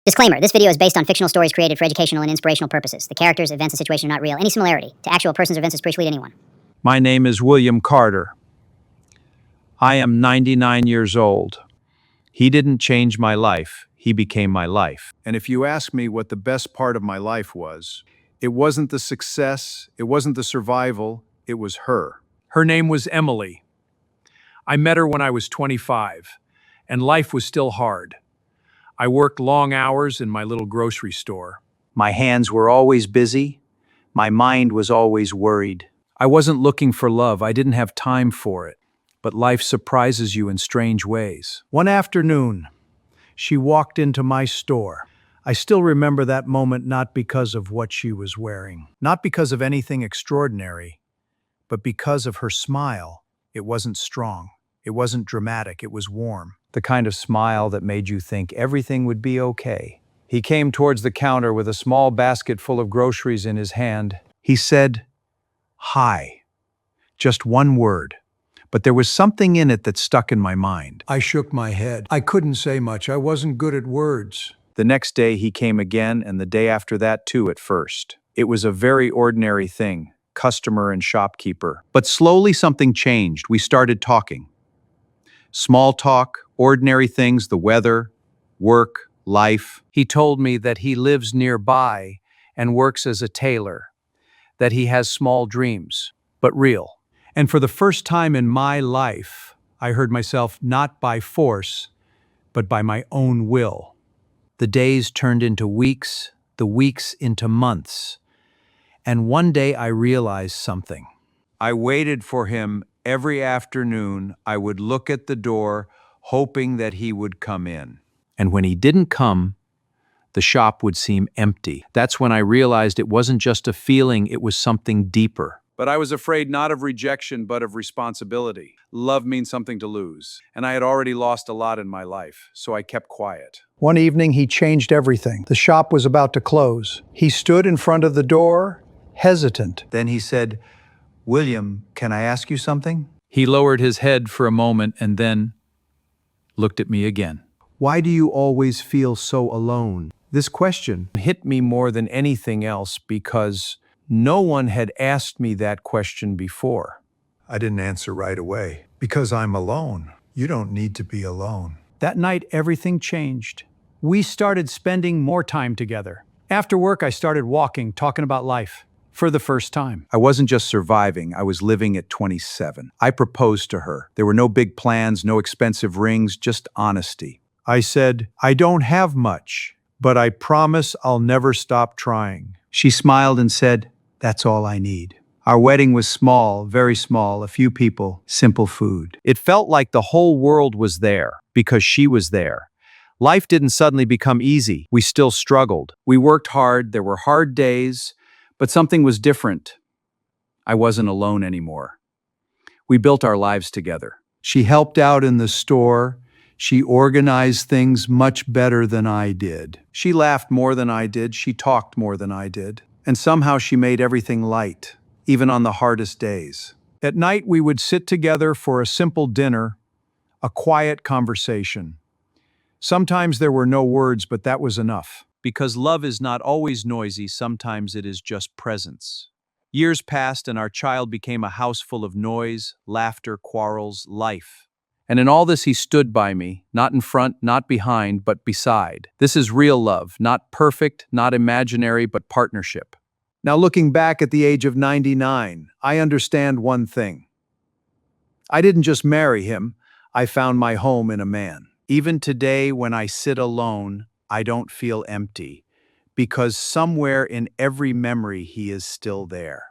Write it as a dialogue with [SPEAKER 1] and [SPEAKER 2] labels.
[SPEAKER 1] Disclaimer, this video is based on fictional stories created for educational and inspirational purposes. The characters, events, and situations are not real. Any similarity to actual persons or events is purely anyone.
[SPEAKER 2] My name is William Carter. I am 99 years old. He didn't change my life. He became my life.
[SPEAKER 3] And if you ask me what the best part of my life was, it wasn't the success, it wasn't the survival, it was her.
[SPEAKER 2] Her name was Emily. I met her when I was 25, and life was still hard. I worked long hours in my little grocery store.
[SPEAKER 4] My hands were always busy. My mind was always worried.
[SPEAKER 2] I wasn't looking for love. I didn't have time for it. But life surprises you in strange ways.
[SPEAKER 5] One afternoon, she walked into my store. I still remember that moment, not because of what she was wearing, not because of anything extraordinary, but because of her smile. It wasn't strong. It wasn't dramatic. It was warm.
[SPEAKER 4] The kind of smile that made you think everything would be okay. He came towards the counter with a small basket full of groceries in his hand.
[SPEAKER 5] He said, "Hi." Just one word. But there was something in it that stuck in my mind. I shook my head. I couldn't say much. I wasn't good at words.
[SPEAKER 4] The next day he came again, and the day after that too at first. It was a very ordinary thing, customer and shopkeeper. But slowly something changed. We started talking. Small talk, ordinary things, the weather, work, life.
[SPEAKER 2] He told me that he lives nearby and works as a tailor, that he has small dreams, but real.
[SPEAKER 5] And for the first time in my life, I heard myself not by force, but by my own will.
[SPEAKER 4] The days turned into weeks, the weeks into months. And one day I realized something. I waited for him every afternoon. I would look at the door, hoping that he would come in. And when he didn't come, the shop would seem empty. That's when I realized it wasn't just a feeling, it was something deeper.
[SPEAKER 3] But I was afraid not of rejection, but of responsibility. Love means something to lose, and I had already lost a lot in my life, so I kept quiet.
[SPEAKER 5] One evening, he changed everything. The shop was about to close. He stood in front of the door, hesitant.
[SPEAKER 4] Then he said, "William, can I ask you something?"
[SPEAKER 2] He lowered his head for a moment and then looked at me again.
[SPEAKER 5] "Why do you always feel so alone?" This question
[SPEAKER 2] Hit me more than anything else because no one had asked me that question before.
[SPEAKER 6] I didn't answer right away. Because I'm alone. You don't need to be alone.
[SPEAKER 5] That night, everything changed. We started spending more time together. After work, I started walking, talking about life. For the first time.
[SPEAKER 4] I wasn't just surviving, I was living at 27. I proposed to her. There were no big plans, no expensive rings, just honesty.
[SPEAKER 5] I said, "I don't have much, but I promise I'll never stop trying."
[SPEAKER 4] She smiled and said, "That's all I need." Our wedding was small, very small, a few people, simple food. It felt like the whole world was there because she was there. Life didn't suddenly become easy. We still struggled. We worked hard, there were hard days, but something was different. I wasn't alone anymore. We built our lives together.
[SPEAKER 5] She helped out in the store. She organized things much better than I did.
[SPEAKER 4] She laughed more than I did. She talked more than I did. And somehow she made everything light, even on the hardest days.
[SPEAKER 5] At night, we would sit together for a simple dinner, a quiet conversation. Sometimes there were no words, but that was enough.
[SPEAKER 4] Because love is not always noisy, sometimes it is just presence. Years passed and our child became a house full of noise, laughter, quarrels, life. And in all this he stood by me, not in front, not behind, but beside. This is real love, not perfect, not imaginary, but partnership.
[SPEAKER 5] Now looking back at the age of 99, I understand one thing. I didn't just marry him, I found my home in a man.
[SPEAKER 4] Even today when I sit alone, I don't feel empty, because somewhere in every memory he is still there.